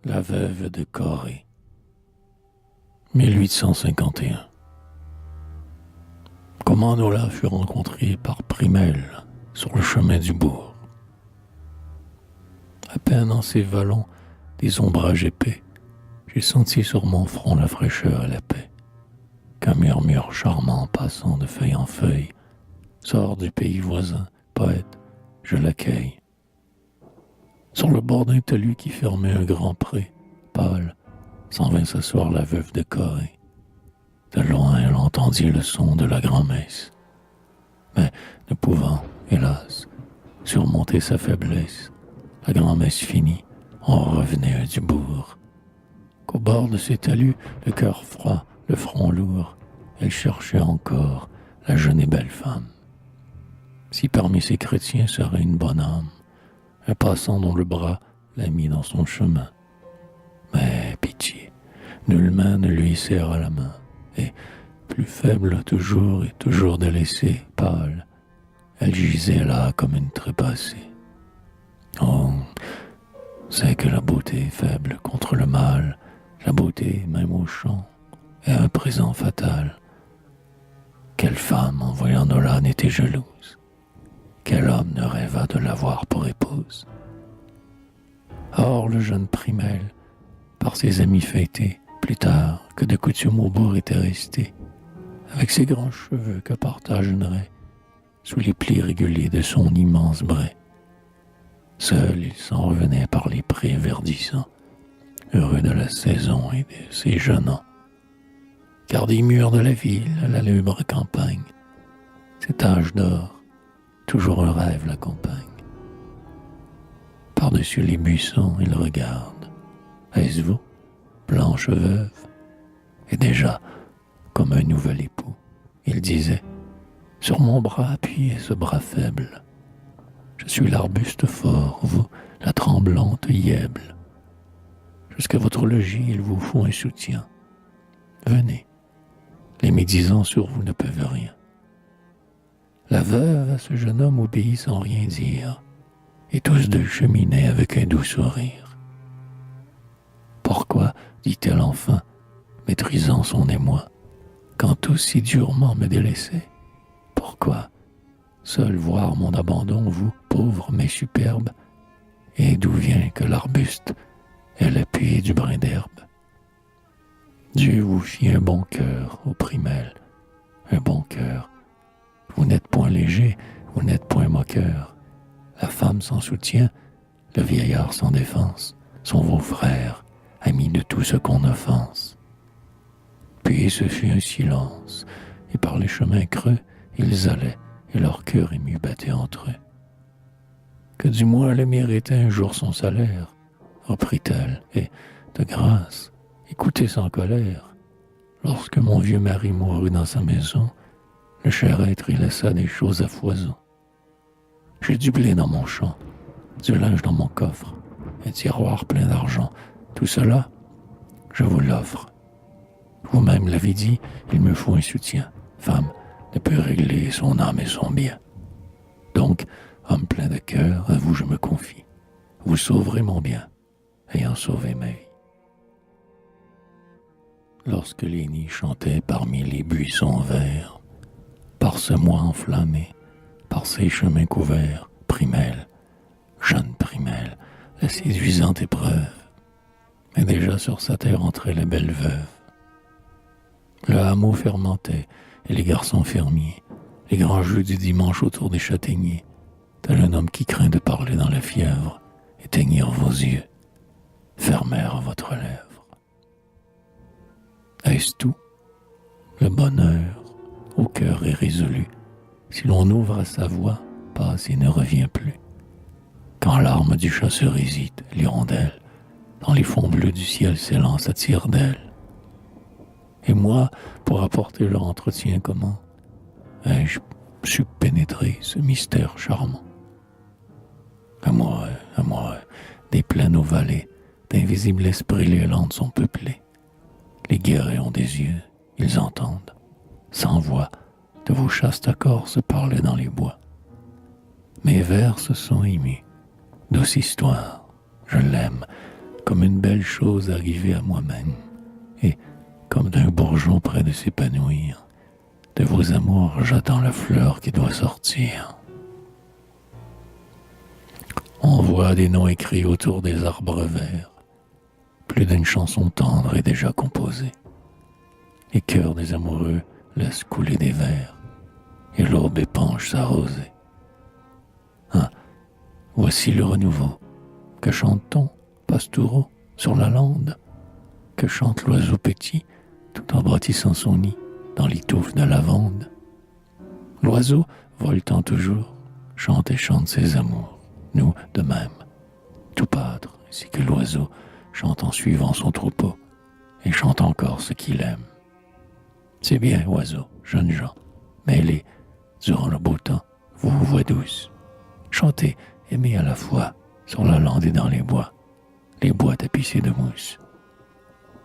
La veuve de Corée, 1851. Comment Nola fut rencontré par Primel sur le chemin du bourg. À peine en s'évalant des ombrages épais, j'ai senti sur mon front la fraîcheur et la paix, qu'un murmure charmant passant de feuille en feuille sort du pays voisin, poète, je l'accueille. Sur le bord d'un talus qui fermait un grand pré, pâle, s'en vint s'asseoir la veuve de Corée. De loin, elle entendit le son de la grand-messe, mais ne pouvant, hélas, surmonter sa faiblesse, la grand-messe finie, on revenait du bourg. Qu'au bord de ces talus, le cœur froid, le front lourd, elle cherchait encore la jeune et belle femme. Si parmi ces chrétiens serait une bonne âme, un passant dont le bras l'a mis dans son chemin. Mais pitié, nulle main ne lui serra la main, et, plus faible toujours et toujours délaissée, pâle, elle gisait là comme une trépassée. Oh, c'est que la beauté est faible contre le mal, la beauté, même au champ, est un présent fatal. Quelle femme, en voyant Nola, n'était jalouse? Quel homme ne rêva de l'avoir pour épouse? Or, le jeune Primel, par ses amis fêtés, plus tard que de coutume au bourg était resté, avec ses grands cheveux que partage une raie, sous les plis réguliers de son immense brai. Seul il s'en revenait par les prés verdissants, heureux de la saison et de ses jeunes ans. Car des murs de la ville à la lubre campagne, cet âge d'or, toujours un rêve l'accompagne. Par-dessus les buissons, il regarde. Est-ce vous, blanche veuve? Et déjà, comme un nouvel époux, il disait, sur mon bras appuyez ce bras faible. Je suis l'arbuste fort, vous, la tremblante yèble. Jusqu'à votre logis, il vous faut un soutien. Venez, les médisants sur vous ne peuvent rien. La veuve à ce jeune homme obéit sans rien dire, et tous deux cheminaient avec un doux sourire. Pourquoi, dit-elle enfin, maîtrisant son émoi, quand tous si durement me délaissaient? Pourquoi, seul voir mon abandon, vous, pauvre mais superbe, et d'où vient que l'arbuste est l'appui du brin d'herbe? Dieu vous fit un bon cœur, ô Primel, un bon cœur. Vous n'êtes point léger, vous n'êtes point moqueur. La femme sans soutien, le vieillard sans défense, sont vos frères, amis de tout ce qu'on offense. Puis ce fut un silence, et par les chemins creux, ils allaient, et leur cœur ému battait entre eux. Que du moins elle méritait un jour son salaire, reprit-elle, et, de grâce, écoutez sans colère. Lorsque mon vieux mari mourut dans sa maison, le cher être y laissa des choses à foison. J'ai du blé dans mon champ, du linge dans mon coffre, un tiroir plein d'argent. Tout cela, je vous l'offre. Vous-même l'avez dit, il me faut un soutien. Femme ne peut régler son âme et son bien. Donc, homme plein de cœur, à vous je me confie. Vous sauverez mon bien, ayant sauvé ma vie. Lorsque les nids chantaient parmi les buissons verts, par ce mois enflammé, par ces chemins couverts, Primel, jeune Primel, la séduisante épreuve, mais déjà sur sa terre entrait la belle veuve. Le hameau fermentait, et les garçons fermiers, les grands jeux du dimanche autour des châtaigniers, tel un homme qui craint de parler dans la fièvre, éteignirent vos yeux, fermèrent votre lèvre. Est-ce tout? Le bonheur, au cœur est résolu, si l'on ouvre à sa voix, passe et ne revient plus. Quand l'arme du chasseur hésite, l'hirondelle, dans les fonds bleus du ciel s'élance à tire-d'aile. Et moi, pour apporter leur entretien comment, ai-je su pénétrer ce mystère charmant? À moi, des plaines aux vallées, d'invisibles esprits les landes sont peuplées. Les guerriers ont des yeux, ils entendent, sans voix, de vos chastes accords se parler dans les bois. Mes vers se sont émus, douce histoire, je l'aime, comme une belle chose arrivée à moi-même, et comme d'un bourgeon près de s'épanouir. De vos amours, j'attends la fleur qui doit sortir. On voit des noms écrits autour des arbres verts. Plus d'une chanson tendre est déjà composée. Les cœurs des amoureux laissent couler des vers, et l'aube épanche sa rosée. Ah, voici le renouveau. Que chante-t-on, pastoureau, sur la lande? Que chante l'oiseau petit, tout en bâtissant son nid dans les touffes de lavande? L'oiseau, voletant toujours, chante et chante ses amours. Nous, de même, tout pâtre, ainsi que l'oiseau, chante en suivant son troupeau, et chante encore ce qu'il aime. C'est bien, oiseaux, jeunes gens, mêlés, durant le beau temps, vos voix douces. Chantez, aimez à la fois, sur la lande et dans les bois tapissés de mousse.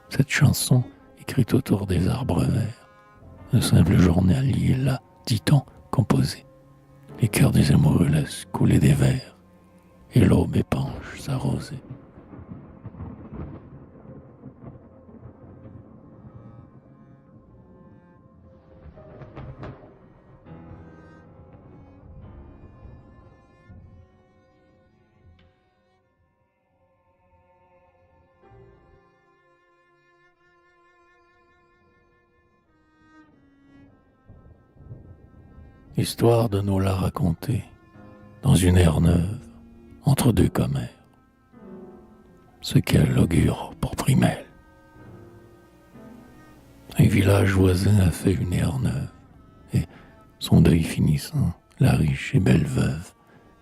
Cette chanson, écrite autour des arbres verts, un simple journalier là, dit-on, composé. Les cœurs des amoureux laissent couler des vers, et l'aube épanche sa rosée. Histoire de nous la raconter, dans une ère neuve, entre deux commères. Ce qu'elle augure pour Primel. Un village voisin a fait une ère neuve, et, son deuil finissant, la riche et belle veuve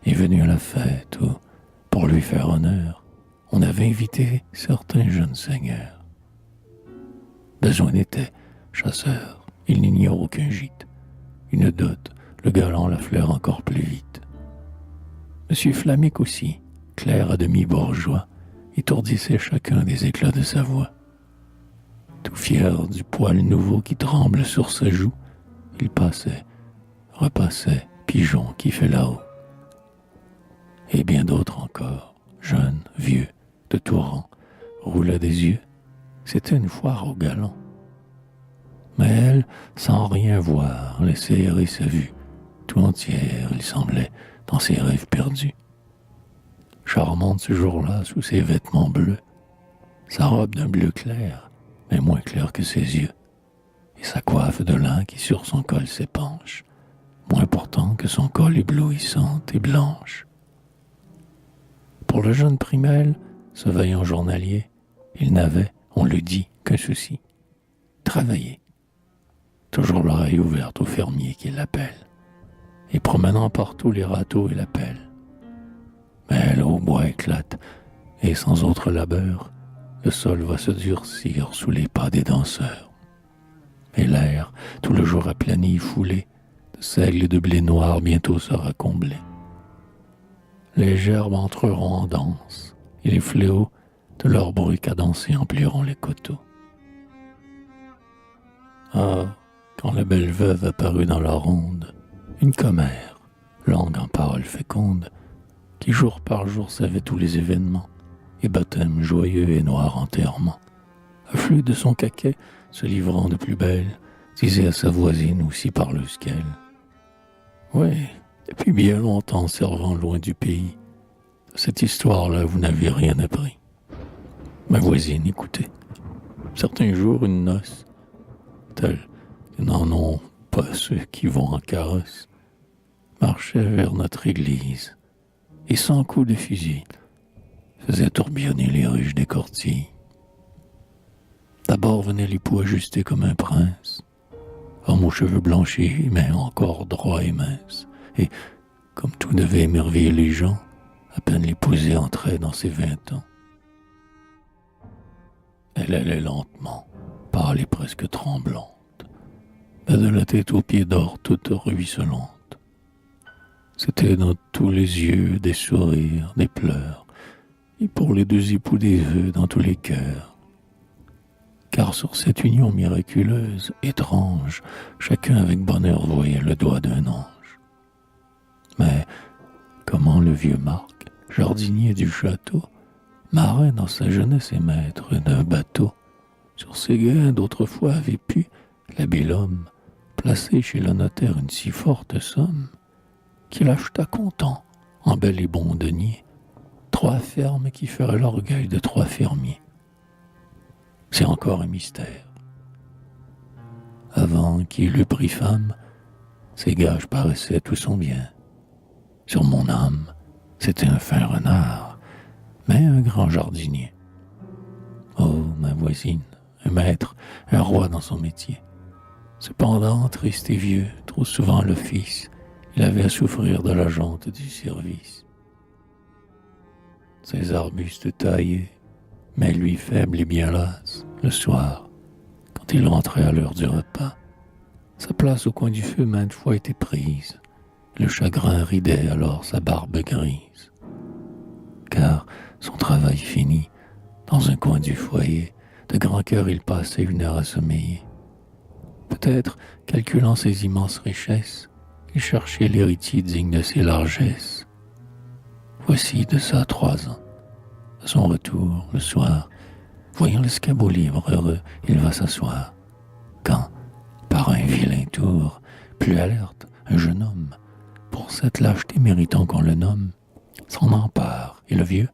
est venue à la fête où, pour lui faire honneur, on avait invité certains jeunes seigneurs. Besoin n'était, chasseur, il n'ignore aucun gîte. Une dot, le galant la flaire encore plus vite. Monsieur Flamic aussi, clair à demi bourgeois, étourdissait chacun des éclats de sa voix. Tout fier du poil nouveau qui tremble sur sa joue, il passait, repassait, pigeon qui fait là-haut. Et bien d'autres encore, jeunes, vieux, de tout rang, roulaient des yeux. C'était une foire aux galants. Mais elle, sans rien voir, laissait errer sa vue. Tout entière, il semblait, dans ses rêves perdus. Charmante ce jour-là, sous ses vêtements bleus, sa robe d'un bleu clair, mais moins clair que ses yeux, et sa coiffe de lin qui sur son col s'épanche, moins pourtant que son col éblouissante et blanche. Pour le jeune Primel, ce vaillant journalier, il n'avait, on le dit, qu'un souci, travailler. Toujours l'oreille ouverte au fermier qui l'appelle, et promenant partout les râteaux et la pelle. Mais le hautbois éclate, et sans autre labeur, le sol va se durcir sous les pas des danseurs. Et l'air, tout le jour aplani, foulé, de seigle et de blé noir, bientôt sera comblé. Les gerbes entreront en danse, et les fléaux, de leur bruit cadencé, empliront les coteaux. Ah, quand la belle veuve apparut dans la ronde, une commère, langue en paroles fécondes, qui jour par jour savait tous les événements, et baptême joyeux et noir enterrement, afflux de son caquet, se livrant de plus belle, disait à sa voisine aussi parleuse qu'elle. Oui, depuis bien longtemps servant loin du pays, de cette histoire-là vous n'avez rien appris. Ma voisine, écoutez, certains jours une noce, telle que n'en ont pas ceux qui vont en carrosse, marchait vers notre église, et sans coup de fusil, faisait tourbillonner les ruches des courtilles. D'abord venait l'époux ajusté comme un prince, homme aux cheveux blanchis, mais encore droit et mince, et, comme tout devait émerveiller les gens, à peine l'épousée entrait dans ses 20 ans. Elle allait lentement, pâle et presque tremblante, mais de la tête aux pieds d'or toute ruisselante. C'était dans tous les yeux des sourires, des pleurs, et pour les deux époux des vœux dans tous les cœurs. Car sur cette union miraculeuse, étrange, chacun avec bonheur voyait le doigt d'un ange. Mais comment le vieux Marc, jardinier du château, Marin dans sa jeunesse et maître d'un bateau, sur ses gains d'autrefois avait pu, l'habile homme, placer chez le notaire une si forte somme, qu'il acheta content, en bel et bon denier, 3 fermes qui feraient l'orgueil de 3 fermiers. C'est encore un mystère. Avant qu'il eût pris femme, ses gages paraissaient tout son bien. Sur mon âme, c'était un fin renard, mais un grand jardinier. Oh, ma voisine, un maître, un roi dans son métier. Cependant, triste et vieux, trop souvent à l'office, il avait à souffrir de la jonte du service. Ses arbustes taillés, mais lui faible et bien lasse, le soir, quand il rentrait à l'heure du repas, sa place au coin du feu maintes fois était prise. Le chagrin ridait alors sa barbe grise. Car, son travail fini, dans un coin du foyer, de grand cœur il passait 1 heure à sommeiller. Peut-être, calculant ses immenses richesses, il cherchait l'héritier digne de ses largesses. Voici de ça 3 ans. À son retour, le soir, voyant l'escabeau libre, heureux, il va s'asseoir. Quand, par un vilain tour, plus alerte, un jeune homme, pour cette lâcheté méritant qu'on le nomme, s'en empare, et le vieux,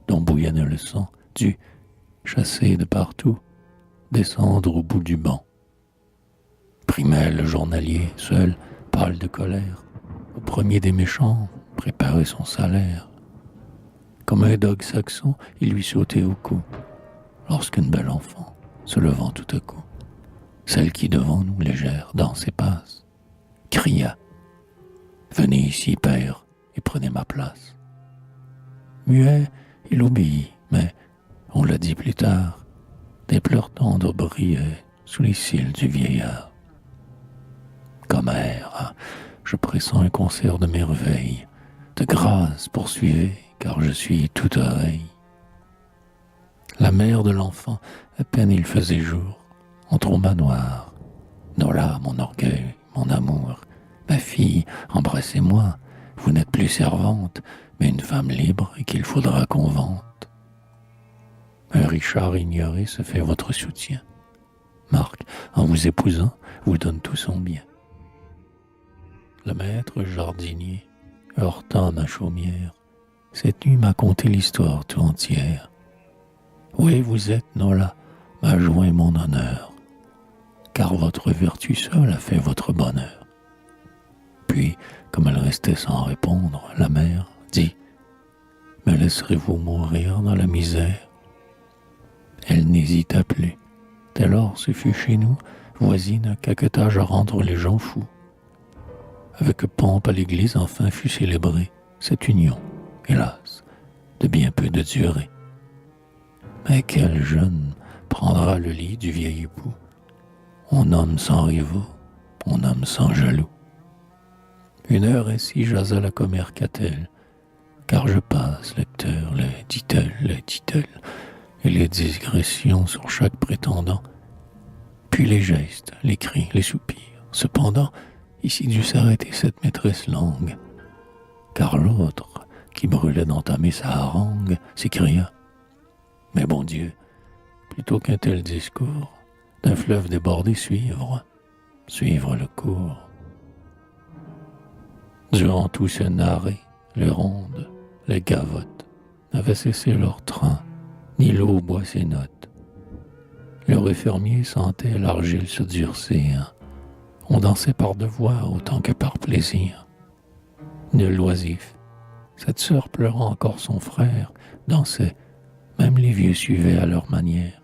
dont bouillonnait le sang, dut, chassé de partout, descendre au bout du banc. Primel, le journalier, seul, pâle de colère, au premier des méchants, préparait son salaire. Comme un dogue saxon, il lui sautait au cou, lorsqu'une belle enfant, se levant tout à coup, celle qui devant nous, légère, danse et passe, cria « Venez ici, père, et prenez ma place. » Muet, il obéit, mais, on l'a dit plus tard, des pleurs tendres brillaient sous les cils du vieillard. Commère, je pressens un concert de merveilles, de grâce poursuivez, car je suis tout oreille. La mère de l'enfant, à peine il faisait jour, entre au manoir. Nola, mon orgueil, mon amour, ma fille, embrassez-moi, vous n'êtes plus servante, mais une femme libre et qu'il faudra qu'on vante. Un Richard ignoré se fait votre soutien. Marc, en vous épousant, vous donne tout son bien. Le maître jardinier, heurtant ma chaumière, cette nuit m'a conté l'histoire tout entière. Oui, vous êtes, Nola, m'a joint mon honneur, car votre vertu seule a fait votre bonheur. Puis, comme elle restait sans répondre, la mère dit « Me laisserez-vous mourir dans la misère ?» Elle n'hésita plus. Dès lors, ce fut chez nous, voisine, un caquetage à rendre les gens fous. Avec pompe à l'église, enfin fut célébrée cette union, hélas, de bien peu de durée. Mais quel jeune prendra le lit du vieil époux? On nomme sans rivaux, on nomme sans jaloux. 1 heure ainsi jasa la commère qu'a-t-elle, car je passe, lecteur, le dit-elle, et les digressions sur chaque prétendant, puis les gestes, les cris, les soupirs. Cependant, ici dut s'arrêter cette maîtresse langue, car l'autre, qui brûlait d'entamer sa harangue, s'écria « Mais bon Dieu, plutôt qu'un tel discours, d'un fleuve débordé suivre le cours. » Durant tout ce narré, les rondes, les gavottes, n'avaient cessé leur train, ni l'eau boit ses notes. Le fermier sentait l'argile se durcir. On dansait par devoir autant que par plaisir. Nul oisif, cette sœur pleurant encore son frère, dansait, même les vieux suivaient à leur manière.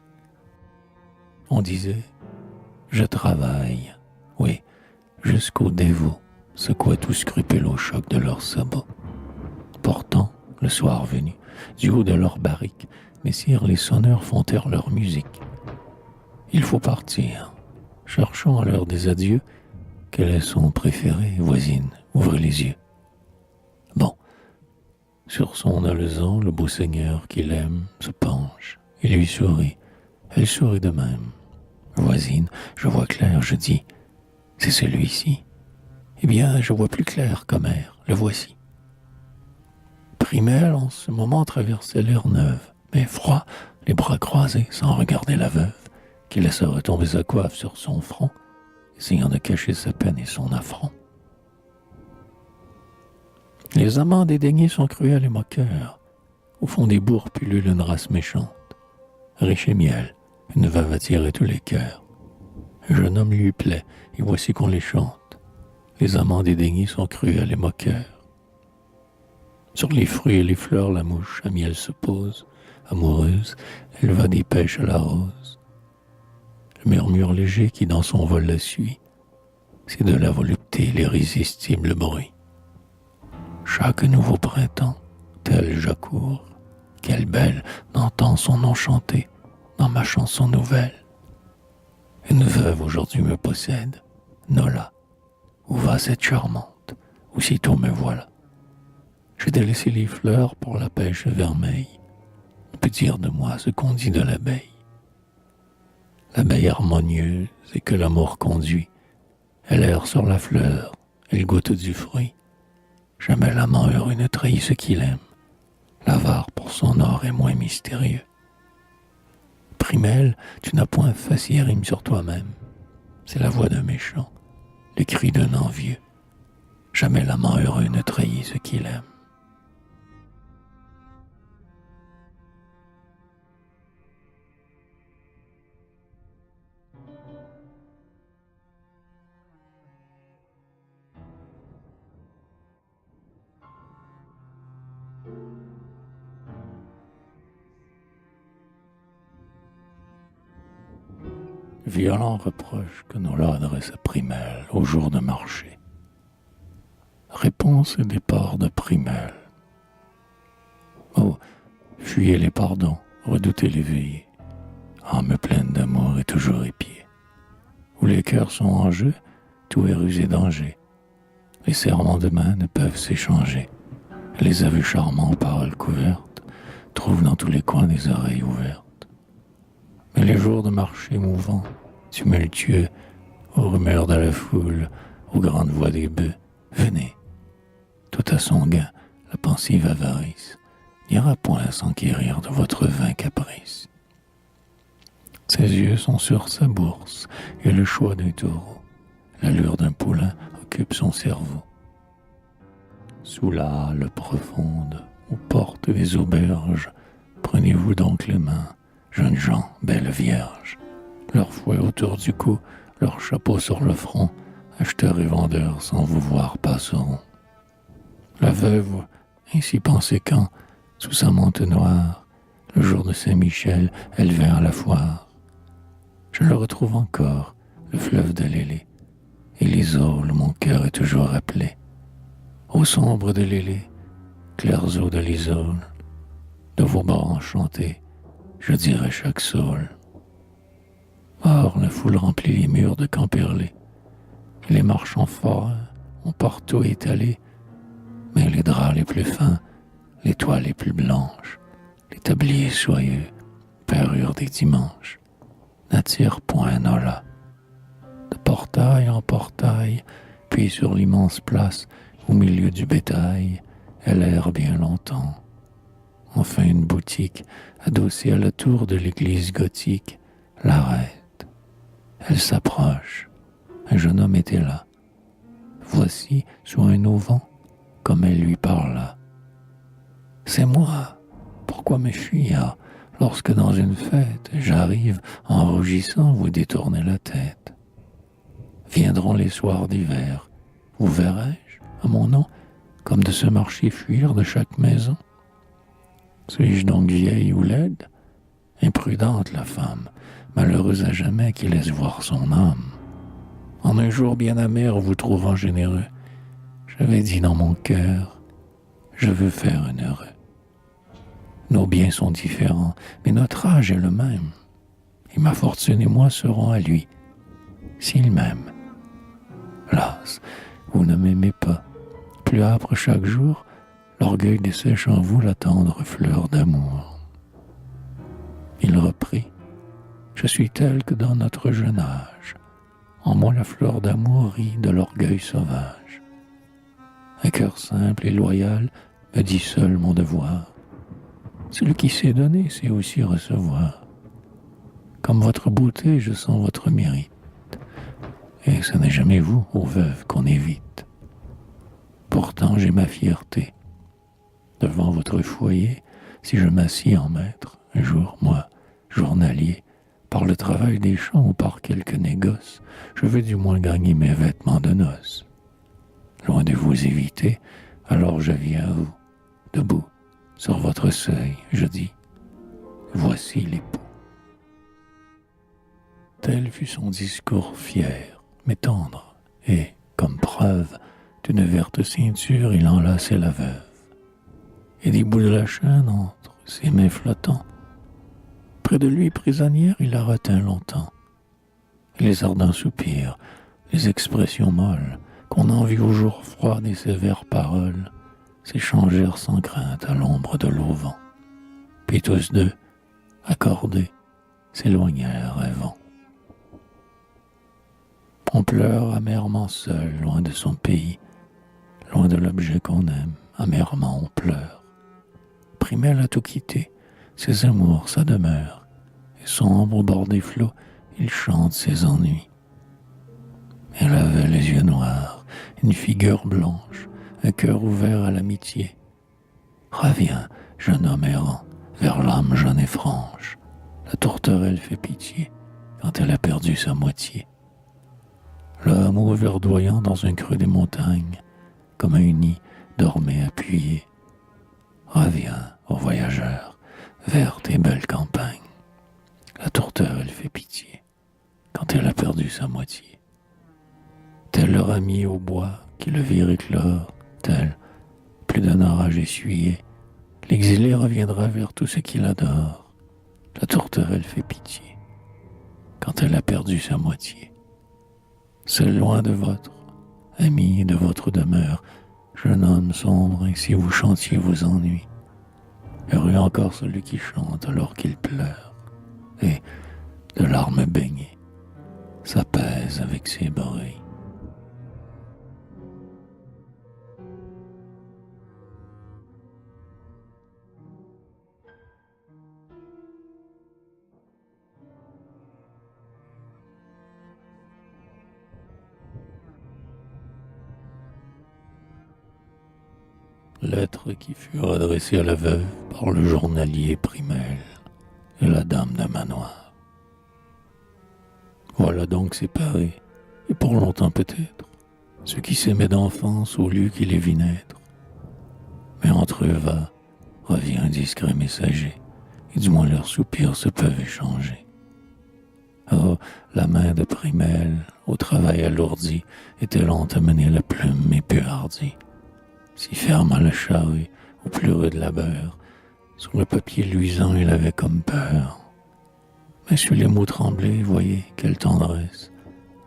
On disait « Je travaille », oui, jusqu'aux dévots, secouaient tout scrupule au choc de leurs sabots. Pourtant, le soir venu, du haut de leur barrique, messire les sonneurs font taire leur musique. Il faut partir. Cherchons à l'heure des adieux quel est son préféré, voisine, ouvrez les yeux. Bon, sur son alezan, le beau seigneur qu'il aime se penche, il lui sourit, elle sourit de même. Voisine, je vois clair, je dis, c'est celui-ci. Eh bien, je vois plus clair, commère, le voici. Primel, en ce moment, traversait l'air neuve, mais froid, les bras croisés, sans regarder la veuve, qui laissa retomber sa coiffe sur son front, essayant de cacher sa peine et son affront. Les amants dédaignés sont cruels et moqueurs. Au fond des bourgs pullule une race méchante. Riche et miel, une veuve attire tous les cœurs. Un jeune homme lui plaît, et voici qu'on les chante. Les amants dédaignés sont cruels et moqueurs. Sur les fruits et les fleurs, la mouche à miel se pose. Amoureuse, elle va des pêches à la rose. Le murmure léger qui dans son vol la suit, c'est de la volupté l'irrésistible bruit. Chaque nouveau printemps, tel j'accours, quelle belle n'entend son nom chanter dans ma chanson nouvelle. Une veuve aujourd'hui me possède, Nola. Où va cette charmante? Aussitôt me voilà. J'ai délaissé les fleurs pour la pêche vermeille. On peut dire de moi ce qu'on dit de l'abeille. L'abeille harmonieuse et que l'amour conduit. Elle erre sur la fleur, elle goûte du fruit. Jamais l'amant heureux ne trahit ce qu'il aime. L'avare pour son or est moins mystérieux. Primelle, tu n'as point facile rime sur toi-même. C'est la voix d'un méchant, le cri d'un envieux. Jamais l'amant heureux ne trahit ce qu'il aime. Violent reproche que Nola adresse à Primelle au jour de marché. Réponse et départ de Primelle. Oh, fuyez les pardons, redoutez les veillées. Âme pleine d'amour et toujours épiée. Où les cœurs sont en jeu, tout est rusé danger. Les serments de main ne peuvent s'échanger. Les aveux charmants, paroles couvertes, trouvent dans tous les coins des oreilles ouvertes. Mais les jours de marché mouvants, tumultueux, aux rumeurs de la foule, aux grandes voix des bœufs, venez. Tout à son gain, la pensive avarice n'ira point s'enquérir de votre vain caprice. Ses yeux sont sur sa bourse et le choix d'un taureau, l'allure d'un poulain occupe son cerveau. Sous la halle profonde, aux portes des auberges, prenez-vous donc les mains, jeunes gens, belles vierges, leur fouet autour du cou, leur chapeau sur le front, acheteurs et vendeurs sans vous voir passeront. La veuve, ainsi pensait quand, sous sa mante noire, le jour de Saint-Michel, elle vint à la foire. Je le retrouve encore, le fleuve de l'Élé, et l'Isole, mon cœur est toujours appelé. Ô sombre de l'Élé, clairs eaux de l'Isole, de vos bords enchantés, je dirais chaque saule. Or, la foule remplit les murs de Camperlé, et les marchands forts ont partout étalé, mais les draps les plus fins, les toiles les plus blanches, les tabliers soyeux, parures des dimanches, n'attirent point Nola. De portail en portail, puis sur l'immense place, au milieu du bétail, elle erre bien longtemps. Enfin une boutique, adossée à la tour de l'église gothique, l'arrête. Elle s'approche. Un jeune homme était là. Voici, sous un auvent, comme elle lui parla. C'est moi. Pourquoi me fuir lorsque dans une fête j'arrive en rougissant vous détourner la tête? Viendront les soirs d'hiver. Vous verrai-je, à mon nom, comme de ce marché fuir de chaque maison? Suis-je donc vieille ou laide? Imprudente la femme, malheureuse à jamais qui laisse voir son âme. En un jour bien amer vous trouvant généreux, j'avais dit dans mon cœur, je veux faire un heureux. Nos biens sont différents, mais notre âge est le même, et ma fortune et moi serons à lui, s'il m'aime. Las, vous ne m'aimez pas, plus âpre chaque jour, l'orgueil dessèche en vous la tendre fleur d'amour. Il reprit, je suis tel que dans notre jeune âge, en moi la fleur d'amour rit de l'orgueil sauvage. Un cœur simple et loyal me dit seul mon devoir. Celui qui sait donner sait aussi recevoir. Comme votre beauté, je sens votre mérite. Et ce n'est jamais vous, ô veuve, qu'on évite. Pourtant, j'ai ma fierté. Devant votre foyer, si je m'assis en maître, un jour, moi, journalier, par le travail des champs ou par quelque négoce, je veux du moins gagner mes vêtements de noces. Loin de vous éviter, alors je viens à vous, debout, sur votre seuil, je dis, voici l'époux. Tel fut son discours fier, mais tendre, et, comme preuve d'une verte ceinture, il enlaçait la veuve. Et des bouts de la chaîne entre ses mains flottants. Près de lui, prisonnière, il la retint longtemps. Et les ardents soupirs, les expressions molles, qu'on en vit au jour froid des sévères paroles, s'échangèrent sans crainte à l'ombre de l'auvent. Puis tous deux, accordés, s'éloignèrent rêvant. On pleure amèrement seul, loin de son pays, loin de l'objet qu'on aime, amèrement on pleure. Primel a tout quitté, ses amours, sa demeure, et sombre au bord des flots, il chante ses ennuis. Elle avait les yeux noirs, une figure blanche, un cœur ouvert à l'amitié. Reviens, jeune homme errant, vers l'âme jeune et franche. La tourterelle fait pitié quand elle a perdu sa moitié. Le hameau verdoyant dans un creux des montagnes, comme un nid, dormait appuyé. Reviens, ô voyageur, vers tes belles campagnes. La tourterelle fait pitié quand elle a perdu sa moitié. Tel leur ami au bois qui le vire éclore, tel, plus d'un orage essuyé, l'exilé reviendra vers tout ce qu'il adore. La tourterelle fait pitié quand elle a perdu sa moitié. Seul loin de votre ami et de votre demeure, jeune homme sombre, et si vous chantiez vos ennuis, heureux encore celui qui chante alors qu'il pleure, et, de larmes baignées, s'apaise avec ses bruits. Lettre qui fut adressée à la veuve par le journalier Primel et la dame de manoir. Voilà donc séparés, et pour longtemps peut-être, ceux qui s'aimaient d'enfance au lieu qui les vit naître. Mais entre eux revient un discret messager, et du moins leurs soupirs se peuvent échanger. Oh, la main de Primel, au travail alourdi, était lente à mener la plume, mais peu hardie. Si ferme à la charrue, au plus rude labeur, sur le papier luisant, il avait comme peur. Mais sur les mots tremblés, voyez quelle tendresse,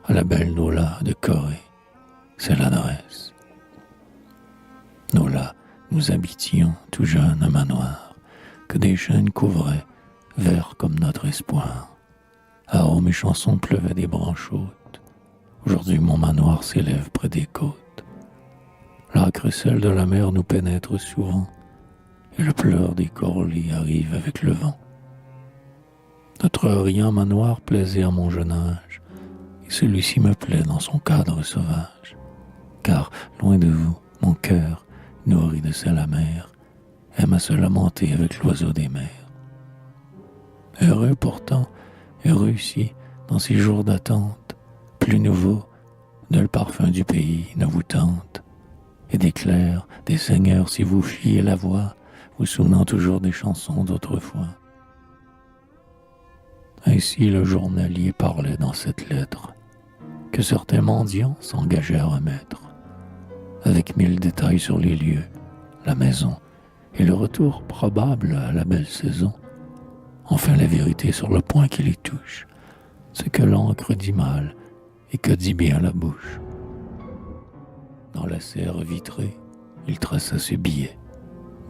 à la belle Nola de Corée, c'est l'adresse. Nola, nous habitions, tout jeune, un manoir, que des chênes couvraient, verts comme notre espoir. À haut mes chansons pleuvaient des branches hautes, aujourd'hui mon manoir s'élève près des côtes. L'âcre sel de la mer nous pénètre souvent, et le pleur des corlets arrive avec le vent. Notre riant manoir plaisait à mon jeune âge, et celui-ci me plaît dans son cadre sauvage. Car, loin de vous, mon cœur, nourri de sel amer, aime à se lamenter avec l'oiseau des mers. Heureux pourtant, heureux si, dans ces jours d'attente, plus nouveau, nul parfum du pays ne vous tente. Et d'éclairs, des seigneurs, si vous fiez la voix, vous souvenant toujours des chansons d'autrefois. Ainsi le journalier parlait dans cette lettre, que certains mendiants s'engageaient à remettre, avec 1000 détails sur les lieux, la maison, et le retour probable à la belle saison. Enfin la vérité sur le point qui les touche, ce que l'encre dit mal et que dit bien la bouche. Dans la serre vitrée, il traça ce billet.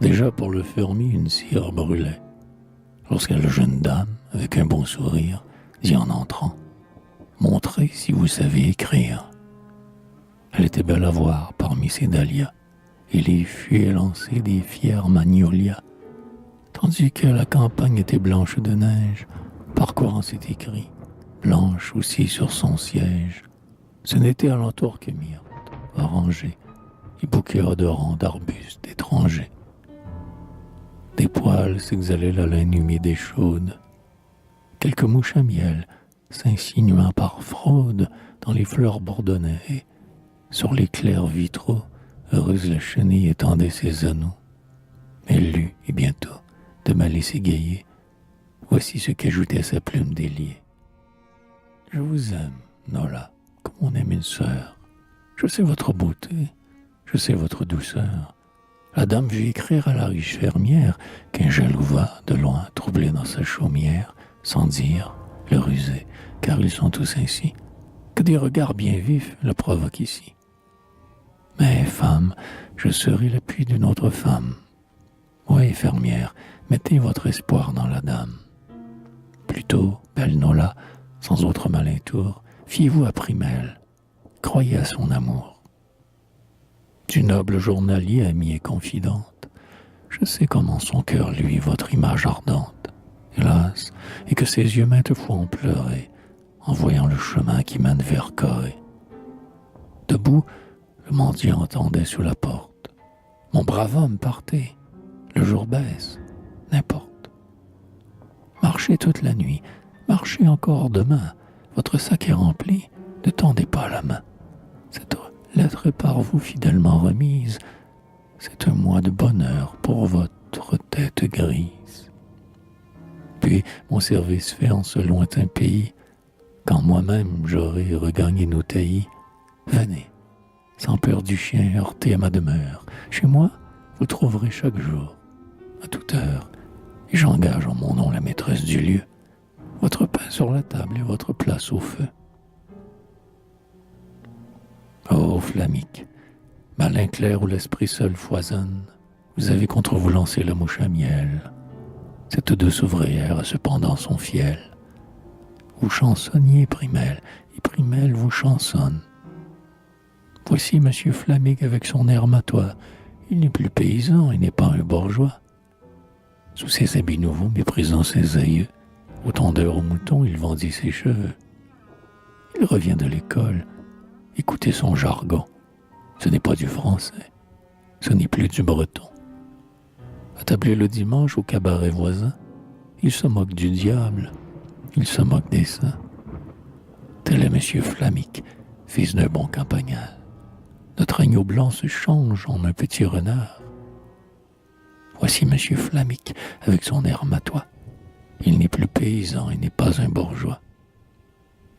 Déjà pour le fermier, une cire brûlait. Lorsque la jeune dame, avec un bon sourire, dit en entrant « Montrez si vous savez écrire ». Elle était belle à voir parmi ces dahlias, et les fûts élancés des fiers magnolias. tandis que la campagne était blanche de neige, parcourant cet écrit, blanche aussi sur son siège. Ce n'était alentour que myrte, orangée, et bouquets odorants d'arbustes étrangers. Des poils s'exhalaient la laine humide et chaude, quelques mouches à miel s'insinuant par fraude dans les fleurs bourdonnaient, et sur les clairs vitraux, heureuse la chenille étendait ses anneaux. Elle lut, et bientôt, de malice égayée, voici ce qu'ajoutait sa plume déliée. Je vous aime, Nola, comme on aime une sœur. Je sais votre beauté, je sais votre douceur. La dame vit écrire à la riche fermière qu'un jaloux va, de loin, troubler dans sa chaumière, sans dire, le ruser, car ils sont tous ainsi, que des regards bien vifs le provoquent ici. Mais, femme, je serai l'appui d'une autre femme. Oui, fermière, mettez votre espoir dans la dame. Plutôt, belle Nola, sans autre malin tour, fiez-vous à Primelle, croyez à son amour. Du noble journalier, amie et confidente, je sais comment son cœur luit votre image ardente, hélas, et que ses yeux maintes fois ont pleuré, en voyant le chemin qui mène vers Corée. Debout, le mendiant entendait sous la porte. Mon brave homme, partez, le jour baisse, n'importe. Marchez toute la nuit, marchez encore demain, votre sac est rempli, ne tendez pas la main. Cette lettre est par vous fidèlement remise, c'est un mois de bonheur pour votre tête grise. Puis mon service fait en ce lointain pays, quand moi-même j'aurai regagné nos taillis, venez, sans peur du chien, heurter à ma demeure. Chez moi, vous trouverez chaque jour, à toute heure, et j'engage en mon nom la maîtresse du lieu, votre pain sur la table et votre place au feu. Ô Flamique, malin clair où l'esprit seul foisonne, vous avez contre vous lancé la mouche à miel. Cette douce ouvrière a cependant son fiel. Vous chansonniez, Primelle, et Primelle vous chansonne. Voici Monsieur Flamique avec son air matois. Il n'est plus paysan, il n'est pas un bourgeois. Sous ses habits nouveaux, méprisant ses aïeux, au tondeur aux moutons, il vendit ses cheveux. Il revient de l'école. Écoutez son jargon. Ce n'est pas du français. Ce n'est plus du breton. Attablé le dimanche au cabaret voisin, il se moque du diable. Il se moque des saints. Tel est Monsieur Flamique, fils d'un bon campagnard. Notre agneau blanc se change en un petit renard. Voici Monsieur Flamique avec son air matois. Il n'est plus paysan et n'est pas un bourgeois.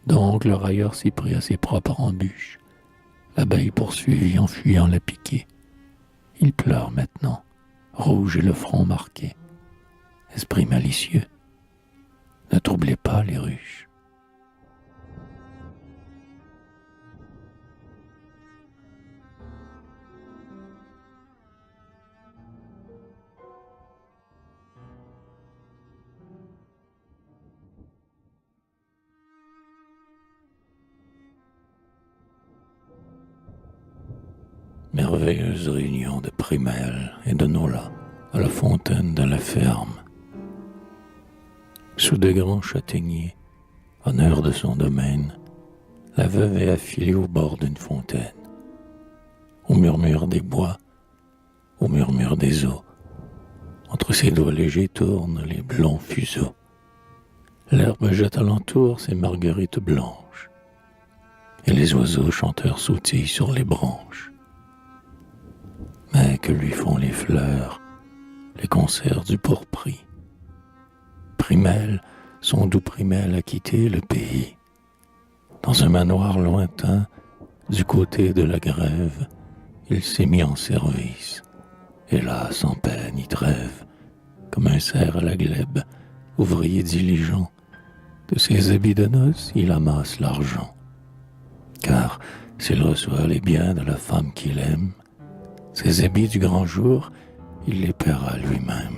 Donc le railleur s'y prit à ses propres embûches. L'abeille poursuivit en fuyant la piquée. Il pleure maintenant, rouge et le front marqué. Esprit malicieux, ne troublez pas les ruches. Merveilleuse réunion de Primelle et de Nola à la fontaine de la ferme. Sous de grands châtaigniers, honneur de son domaine, la veuve est affilée au bord d'une fontaine. Au murmure des bois, au murmure des eaux, entre ses doigts légers tournent les blonds fuseaux. L'herbe jette alentour ses marguerites blanches, et les oiseaux chanteurs sautillent sur les branches. Mais que lui font les fleurs, les concerts du pourpris? Primelle, son doux Primelle a quitté le pays. Dans un manoir lointain, du côté de la grève, il s'est mis en service. Et là, sans peine ni trêve, comme un cerf à la glèbe, ouvrier diligent, de ses habits de noces, il amasse l'argent. Car s'il reçoit les biens de la femme qu'il aime, ses habits du grand jour, il les paiera lui-même.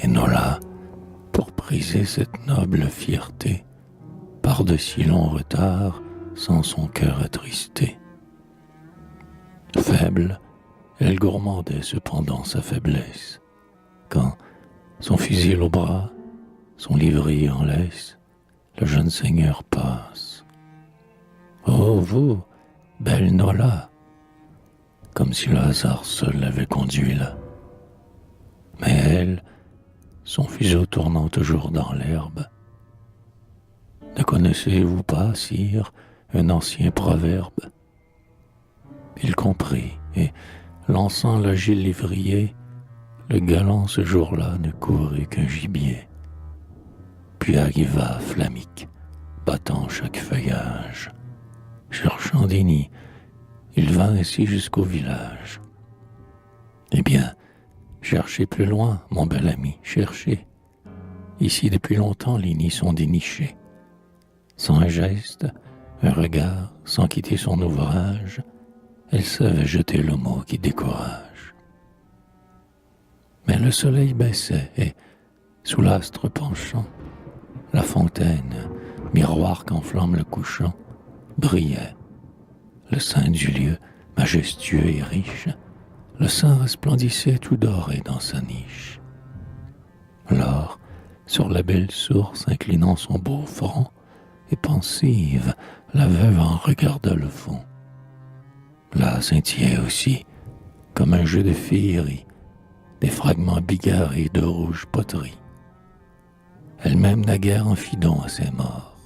Et Nola, pour briser cette noble fierté, par de si longs retards, sans son cœur attristé. Faible, elle gourmandait cependant sa faiblesse, quand, Son fusil au bras, son livrier en laisse, le jeune seigneur passe. Oh, vous, belle Nola, comme si le hasard seul l'avait conduit là. Mais elle, son fuseau tournant toujours dans l'herbe. Ne connaissez-vous pas, sire, un ancien proverbe? Il comprit, et, lançant l'agile lévrier, le galant ce jour-là ne courait qu'un gibier. Puis arriva Flamique, battant chaque feuillage. Cherchant des nids, il vint ainsi jusqu'au village. Eh bien, cherchez plus loin, mon bel ami, cherchez. Ici, depuis longtemps, les nids sont dénichés. Sans un geste, un regard, sans quitter son ouvrage, elle savait jeter le mot qui décourage. Mais le soleil baissait et, sous l'astre penchant, la fontaine, miroir qu'enflamme le couchant, brillait. Le sein du lieu, majestueux et riche, le sein resplendissait tout doré dans sa niche. Lors, sur la belle source, inclinant son beau front, et pensive, la veuve en regarda le fond. Là scintillait aussi, comme un jeu de féerie, des fragments bigarrés de rouge poterie. Elle-même naguère en fit don à ses morts.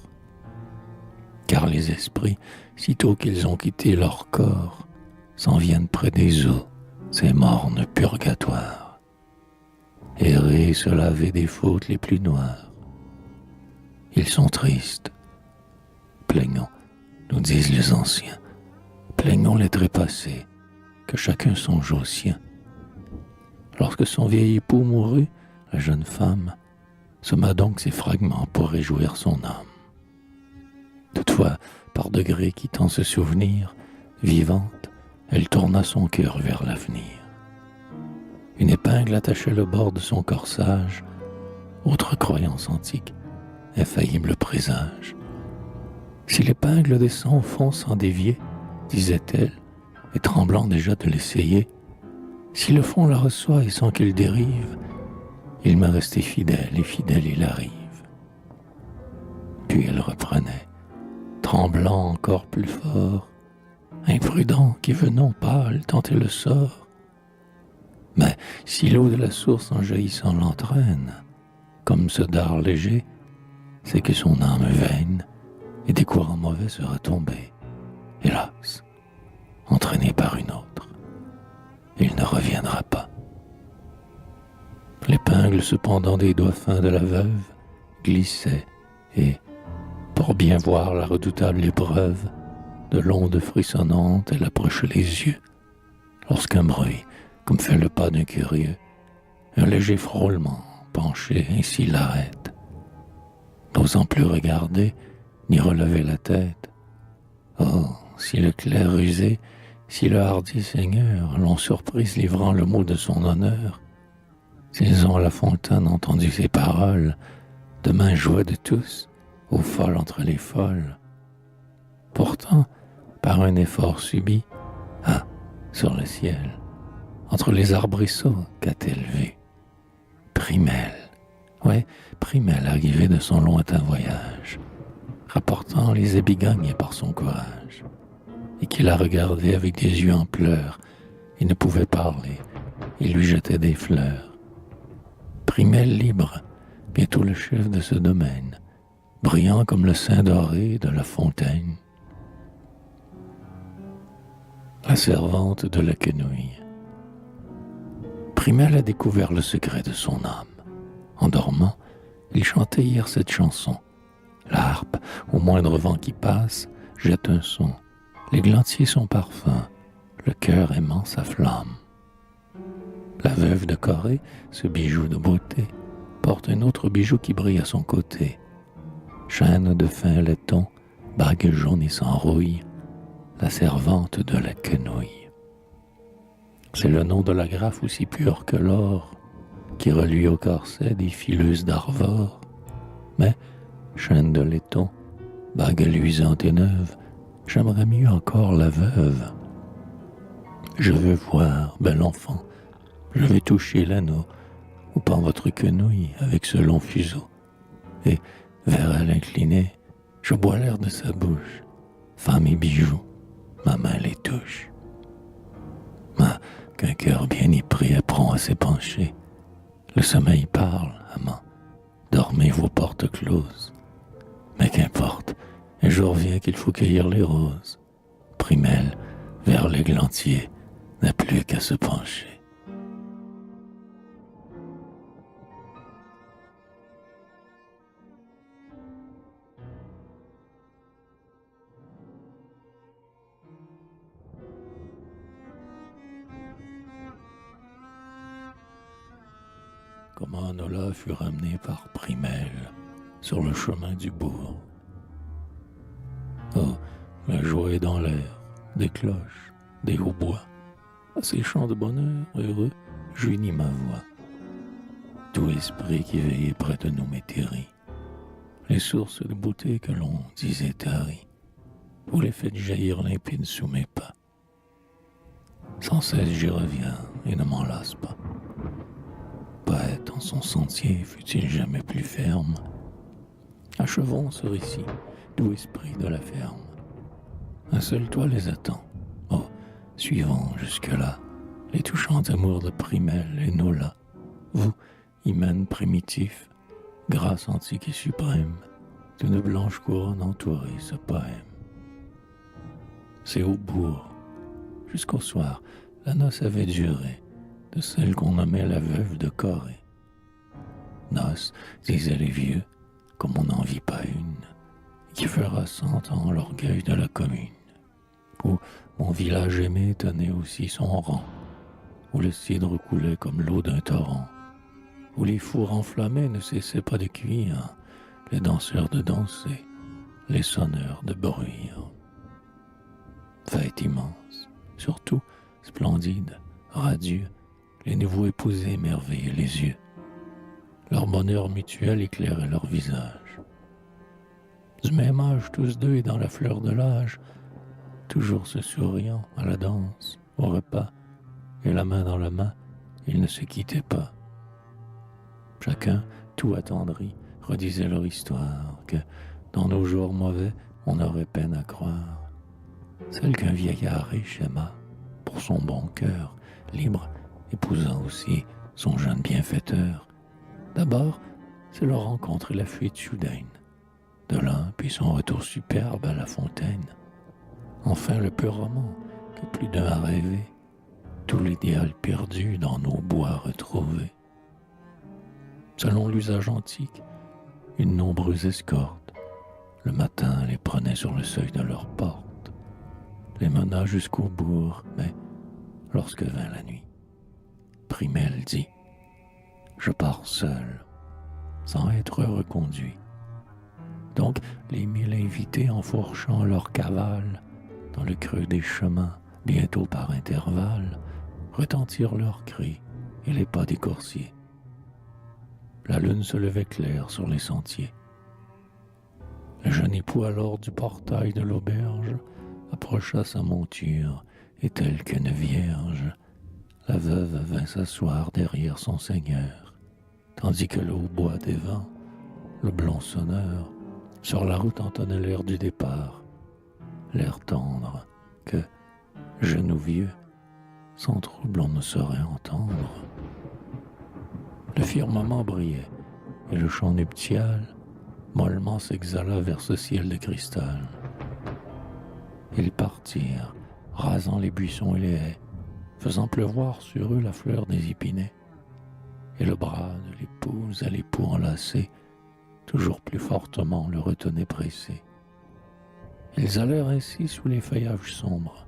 Car les esprits, sitôt qu'ils ont quitté leur corps, s'en viennent près des eaux, ces mornes purgatoires. Errer, se laver des fautes les plus noires. Ils sont tristes. Plaignons, nous disent les anciens, plaignons les trépassés, que chacun songe au sien. Lorsque son vieil époux mourut, la jeune femme sema donc ces fragments pour réjouir son âme. Toutefois, par degrés quittant ce souvenir, vivante, elle tourna son cœur vers l'avenir. Une épingle attachait le bord de son corsage, autre croyance antique, infaillible présage. Si l'épingle descend au fond sans dévier, disait-elle, et tremblant déjà de l'essayer, si le fond la reçoit et sans qu'il dérive, il m'a resté fidèle et fidèle il arrive. Puis elle reprenait, tremblant encore plus fort, imprudent qui venons pâle tenter le sort. Mais si l'eau de la source en jaillissant l'entraîne, comme ce dard léger, c'est que son âme vaine et des courants mauvais sera tombée, hélas, entraîné par une autre. Il ne reviendra pas. L'épingle cependant des doigts fins de la veuve glissait et, pour bien voir la redoutable épreuve, de l'onde frissonnante elle approche les yeux, lorsqu'un bruit, comme fait le pas d'un curieux, un léger frôlement penché ainsi l'arrête. N'osant plus regarder, ni relever la tête. Oh, si le clerc rusé, si le hardi seigneur l'ont surprise livrant le mot de son honneur, s'ils ont à la fontaine entendu ces paroles, demain joie de tous, aux folles entre les folles. Pourtant, par un effort subi, ah, sur le ciel, entre les arbrisseaux, qu'a-t-elle vu? Primelle, ouais, Primelle arrivait de son lointain voyage, rapportant les ébigognes par son courage, et qui la regardait avec des yeux en pleurs, et ne pouvait parler, et lui jetait des fleurs. Primelle libre, bientôt le chef de ce domaine, brillant comme le sein doré de la fontaine. La servante de la quenouille. Primelle a découvert le secret de son âme. En dormant, il chantait hier cette chanson. La harpe, au moindre vent qui passe, jette un son. L'églantier son parfum, le cœur aimant sa flamme. La veuve de Corée, ce bijou de beauté, porte un autre bijou qui brille à son côté. Chaîne de fin laiton, bague jaune et sans rouille, la servante de la quenouille. C'est le nom de la graffe aussi pure que l'or, qui reluit au corset des fileuses d'Arvor. Mais, chaîne de laiton, bague luisante et neuve, j'aimerais mieux encore la veuve. Je veux voir, bel enfant, je veux toucher l'anneau, ou pend votre quenouille avec ce long fuseau, et, vers elle inclinée, je bois l'air de sa bouche, femme et bijoux, ma main les touche. Mais qu'un cœur bien épris apprend à s'épancher, le sommeil parle, amant, dormez vos portes closes. Mais qu'importe, un jour vient qu'il faut cueillir les roses. Primelle, vers l'églantier, n'a plus qu'à se pencher. Comment Nola fut ramené par Primelle sur le chemin du bourg. Oh, la joie est dans l'air, des cloches, des hautbois. À ces chants de bonheur heureux, j'unis ma voix. Tout esprit qui veillait près de nous m'étérrit. Les sources de beauté que l'on disait taries, vous les faites jaillir limpides sous mes pas. Sans cesse j'y reviens et ne m'en lasse pas. Poète en son sentier fut-il jamais plus ferme. Achevons ce récit, doux esprit de la ferme. Un seul toit les attend. Oh, suivons jusque-là les touchants amours de Primelle et Nola. Vous, hymen primitif, grâce antique et suprême, d'une blanche couronne entourée ce poème. C'est au bourg. Jusqu'au soir, la noce avait duré, de celle qu'on nommait la veuve de Corée. Noce, disaient les vieux, comme on n'en vit pas une, qui fera 100 ans l'orgueil de la commune, où mon village aimé tenait aussi son rang, où le cidre coulait comme l'eau d'un torrent, où les fours enflammés ne cessaient pas de cuire, les danseurs de danser, les sonneurs de bruire. Fête immense, surtout splendide, radieux, les nouveaux épousés émerveillaient les yeux. Leur bonheur mutuel éclairait leur visage. Du même âge, tous deux et dans la fleur de l'âge, toujours se souriant à la danse, au repas, et la main dans la main, ils ne se quittaient pas. Chacun, tout attendri, redisait leur histoire, que, dans nos jours mauvais, on aurait peine à croire. Celle qu'un vieillard riche aima, pour son bon cœur, libre, épousant aussi son jeune bienfaiteur. D'abord, c'est leur rencontre et la fuite soudaine de l'un, puis son retour superbe à la fontaine. Enfin, le pur roman que plus d'un a rêvé, tout l'idéal perdu dans nos bois retrouvés. Selon l'usage antique, une nombreuse escorte, le matin, les prenait sur le seuil de leur porte, les mena jusqu'au bourg, mais lorsque vint la nuit, Primelle dit « Je pars seul, sans être reconduit. » Donc les 1000 invités enfourchant leur cavale dans le creux des chemins, bientôt par intervalles, retentirent leurs cris et les pas des coursiers. La lune se levait claire sur les sentiers. Le jeune époux alors du portail de l'auberge approcha sa monture, et telle qu'une vierge, la veuve vint s'asseoir derrière son seigneur, tandis que le hautbois des vents, le blond sonneur, sur la route entonnait l'air du départ, l'air tendre que, genoux vieux, sans trouble on ne saurait entendre. Le firmament brillait, et le chant nuptial mollement s'exhala vers ce ciel de cristal. Ils partirent, rasant les buissons et les haies, faisant pleuvoir sur eux la fleur des épinets, et le bras de l'épouse à l'époux enlacé, toujours plus fortement le retenait pressé. Ils allèrent ainsi sous les feuillages sombres.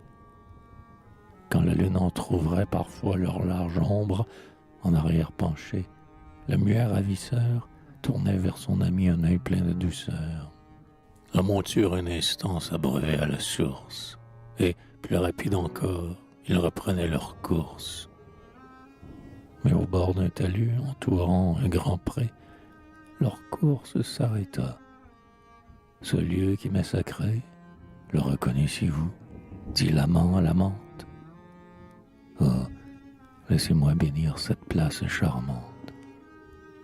Quand la lune entr'ouvrait parfois leur large ombre, en arrière penché, le muet ravisseur tournait vers son ami un œil plein de douceur. La monture un instant s'abreuvait à la source, et, plus rapide encore, ils reprenaient leur course. Mais au bord d'un talus entourant un grand pré, leur course s'arrêta. Ce lieu qui m'est sacré, le reconnaissez-vous, dit l'amant à l'amante. Oh, laissez-moi bénir cette place charmante.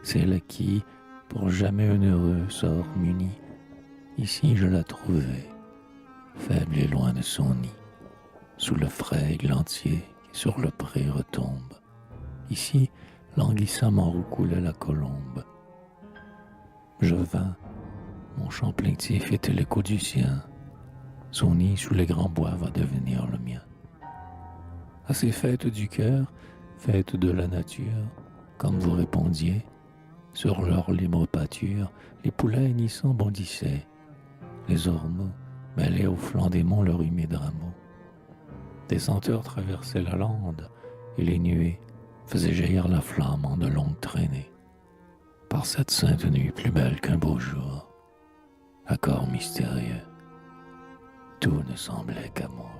celle qui, pour jamais un heureux sort muni, ici je la trouvais, faible et loin de son nid, sous le frais entier qui sur le pré retombe. Ici, languissamment roucoulait la colombe. Je vins, mon chant plaintif était l'écho du sien. Son nid sous les grands bois va devenir le mien. À ces fêtes du cœur, fêtes de la nature, comme vous répondiez, sur leur libre pâture, les poulains hennissants bondissaient, les ormeaux mêlaient au flanc des monts leur humide rameau. Des senteurs traversaient la lande, et les nuées faisaient jaillir la flamme en de longues traînées. Par cette sainte nuit plus belle qu'un beau jour, accord mystérieux, tout ne semblait qu'amour.